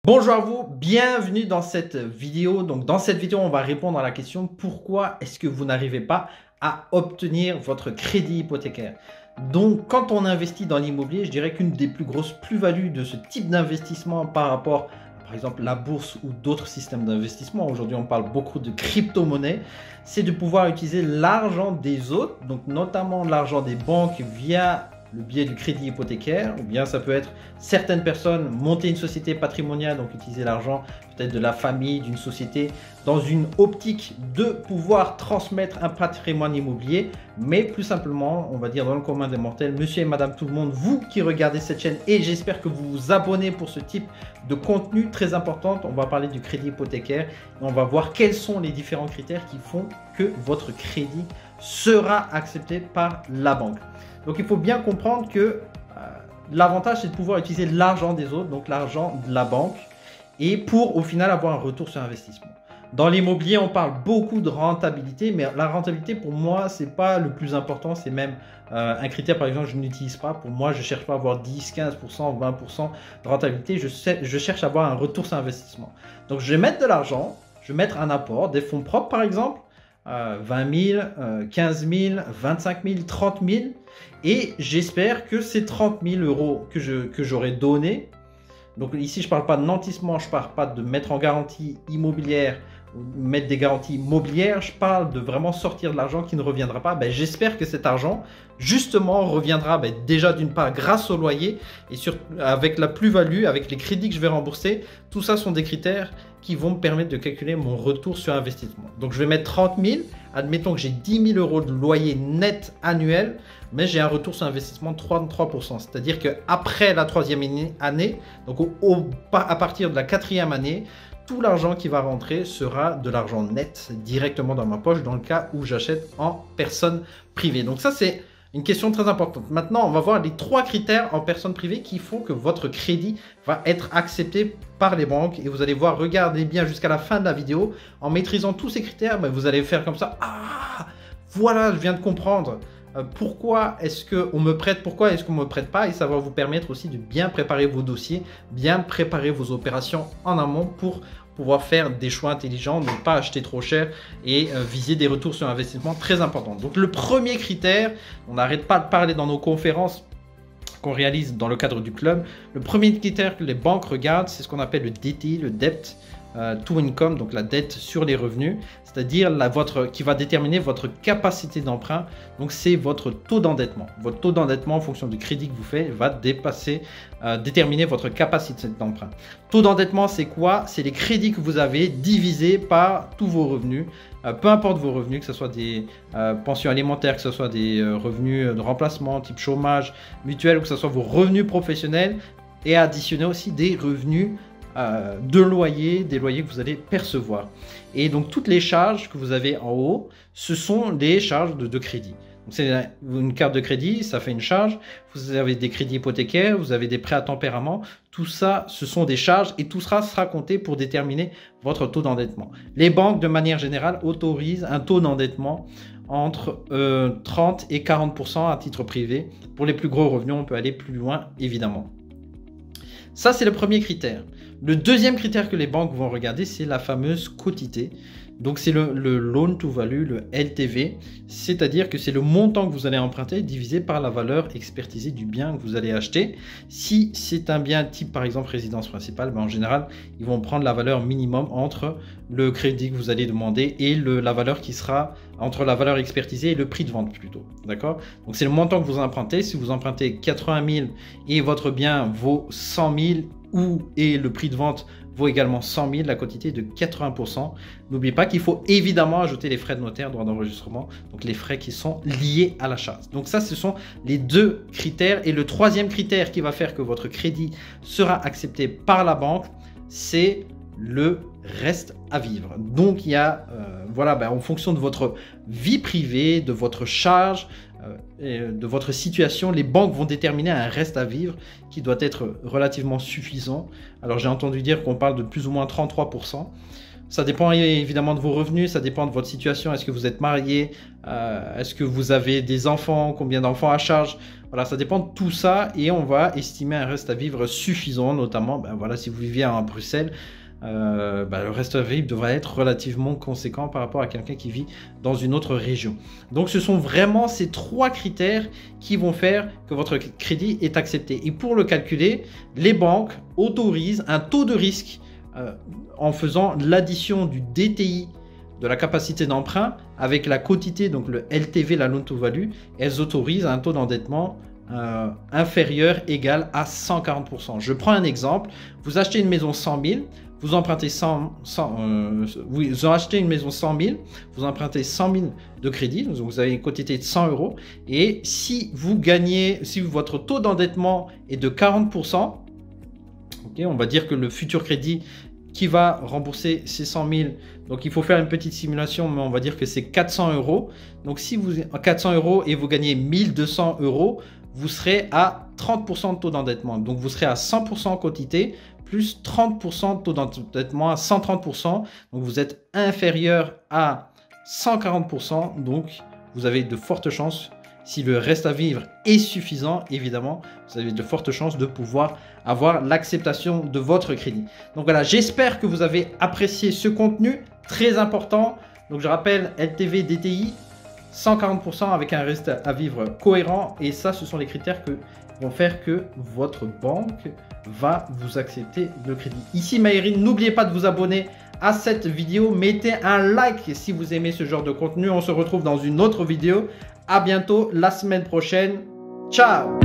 Bonjour à vous, bienvenue dans cette vidéo. Donc dans cette vidéo, on va répondre à la question pourquoi est-ce que vous n'arrivez pas à obtenir votre crédit hypothécaire. Donc quand on investit dans l'immobilier, je dirais qu'une des plus grosses plus-values de ce type d'investissement par rapport par exemple la bourse ou d'autres systèmes d'investissement, aujourd'hui on parle beaucoup de crypto-monnaie, c'est de pouvoir utiliser l'argent des autres, donc notamment l'argent des banques via le biais du crédit hypothécaire, ou bien ça peut être certaines personnes monter une société patrimoniale, donc utiliser l'argent peut-être de la famille, d'une société, dans une optique de pouvoir transmettre un patrimoine immobilier, mais plus simplement, on va dire dans le commun des mortels, monsieur et madame tout le monde, vous qui regardez cette chaîne, et j'espère que vous vous abonnez pour ce type de contenu très important, on va parler du crédit hypothécaire, et on va voir quels sont les différents critères qui font que votre crédit sera accepté par la banque. Donc il faut bien comprendre que l'avantage c'est de pouvoir utiliser l'argent des autres, donc l'argent de la banque, et pour au final avoir un retour sur investissement. Dans l'immobilier, on parle beaucoup de rentabilité, mais la rentabilité pour moi, c'est pas le plus important, c'est même un critère par exemple je n'utilise pas. Pour moi, je cherche pas à avoir 10, 15%, 20% de rentabilité, je cherche à avoir un retour sur investissement. Donc je vais mettre de l'argent, je vais mettre un apport, des fonds propres par exemple, 20 000, 15 000, 25 000, 30 000 et j'espère que ces 30 000 euros que j'aurai donné, donc ici je ne parle pas de nantissement, je ne parle pas de mettre en garantie immobilière ou mettre des garanties immobilières, je parle de vraiment sortir de l'argent qui ne reviendra pas. J'espère que cet argent justement reviendra déjà d'une part grâce au loyer et avec la plus-value, avec les crédits que je vais rembourser. Tout ça sont des critères qui vont me permettre de calculer mon retour sur investissement. Donc je vais mettre 30 000, admettons que j'ai 10 000 euros de loyer net annuel, mais j'ai un retour sur investissement de 33%. C'est-à-dire qu'après la troisième année, donc à partir de la quatrième année, tout l'argent qui va rentrer sera de l'argent net directement dans ma poche dans le cas où j'achète en personne privée. Donc ça c'est une question très importante. Maintenant, on va voir les 3 critères en personne privée qui font que votre crédit va être accepté par les banques. Et vous allez voir, regardez bien jusqu'à la fin de la vidéo. En maîtrisant tous ces critères, vous allez faire comme ça. Ah, voilà, je viens de comprendre. Pourquoi est-ce qu'on me prête, pourquoi est-ce qu'on ne me prête pas, et ça va vous permettre aussi de bien préparer vos dossiers, bien préparer vos opérations en amont pour pouvoir faire des choix intelligents, ne pas acheter trop cher et viser des retours sur investissement très importants. Donc le premier critère, on n'arrête pas de parler dans nos conférences qu'on réalise dans le cadre du club, le premier critère que les banques regardent, c'est ce qu'on appelle le DTI, le Debt to Income, donc la dette sur les revenus, c'est-à-dire qui va déterminer votre capacité d'emprunt. Donc c'est votre taux d'endettement. Votre taux d'endettement en fonction du crédit que vous faites va déterminer votre capacité d'emprunt. Taux d'endettement, c'est quoi? C'est les crédits que vous avez divisés par tous vos revenus. Peu importe vos revenus, que ce soit des pensions alimentaires, que ce soit des revenus de remplacement type chômage, mutuel, ou que ce soit vos revenus professionnels, et additionner aussi des revenus de loyer, des loyers que vous allez percevoir. Et donc toutes les charges que vous avez en haut, ce sont des charges de crédit. C'est une carte de crédit, ça fait une charge. Vous avez des crédits hypothécaires, vous avez des prêts à tempérament. Tout ça, ce sont des charges et tout ça sera compté pour déterminer votre taux d'endettement. Les banques, de manière générale, autorisent un taux d'endettement entre 30 et 40% à titre privé. Pour les plus gros revenus, on peut aller plus loin, évidemment. Ça, c'est le premier critère. Le deuxième critère que les banques vont regarder, c'est la fameuse quotité. Donc, c'est le loan to value, le LTV. C'est-à-dire que c'est le montant que vous allez emprunter divisé par la valeur expertisée du bien que vous allez acheter. Si c'est un bien type, par exemple, résidence principale, en général, ils vont prendre la valeur minimum entre le crédit que vous allez demander et la valeur qui sera entre la valeur expertisée et le prix de vente plutôt. D'accord? Donc, c'est le montant que vous empruntez. Si vous empruntez 80 000 et votre bien vaut 100 000 et le prix de vente vaut également 100 000, la quotité est de 80%. N'oubliez pas qu'il faut évidemment ajouter les frais de notaire, droit d'enregistrement, donc les frais qui sont liés à l'achat. Donc ça, ce sont les 2 critères. Et le troisième critère qui va faire que votre crédit sera accepté par la banque, c'est le reste à vivre. Donc il y a, en fonction de votre vie privée, de votre charge, de votre situation, les banques vont déterminer un reste à vivre qui doit être relativement suffisant. Alors j'ai entendu dire qu'on parle de plus ou moins 33%. Ça dépend évidemment de vos revenus, ça dépend de votre situation. Est-ce que vous êtes marié? Est-ce que vous avez des enfants? Combien d'enfants à charge? Voilà, ça dépend de tout ça et on va estimer un reste à vivre suffisant, notamment voilà, si vous vivez à Bruxelles. Le reste à vivre devrait être relativement conséquent par rapport à quelqu'un qui vit dans une autre région. Donc ce sont vraiment ces 3 critères qui vont faire que votre crédit est accepté. Et pour le calculer, les banques autorisent un taux de risque en faisant l'addition du DTI, de la capacité d'emprunt, avec la quotité, donc le LTV, la loan to value. Elles autorisent un taux d'endettement inférieur, égal à 140%. Je prends un exemple. Vous achetez une maison 100 000, vous empruntez vous achetez une maison 100 000, vous empruntez 100 000 de crédit, donc vous avez une quotité de 100 €. Et si vous gagnez, si votre taux d'endettement est de 40%, okay, on va dire que le futur crédit qui va rembourser ces 100 000, donc il faut faire une petite simulation, mais on va dire que c'est 400 €. Donc si vous 400 € et vous gagnez 1200 €, vous serez à 30% de taux d'endettement. Donc vous serez à 100% quotité, plus 30% de taux d'endettement à 130%. Donc vous êtes inférieur à 140%. Donc vous avez de fortes chances, si le reste à vivre est suffisant, évidemment, vous avez de fortes chances de pouvoir avoir l'acceptation de votre crédit. Donc voilà, j'espère que vous avez apprécié ce contenu très important. Donc je rappelle, LTV, DTI, 140% avec un reste à vivre cohérent. Et ça, ce sont les critères qui vont faire que votre banque va vous accepter le crédit. Ici Maïrine, n'oubliez pas de vous abonner à cette vidéo. Mettez un like si vous aimez ce genre de contenu. On se retrouve dans une autre vidéo. À bientôt la semaine prochaine. Ciao!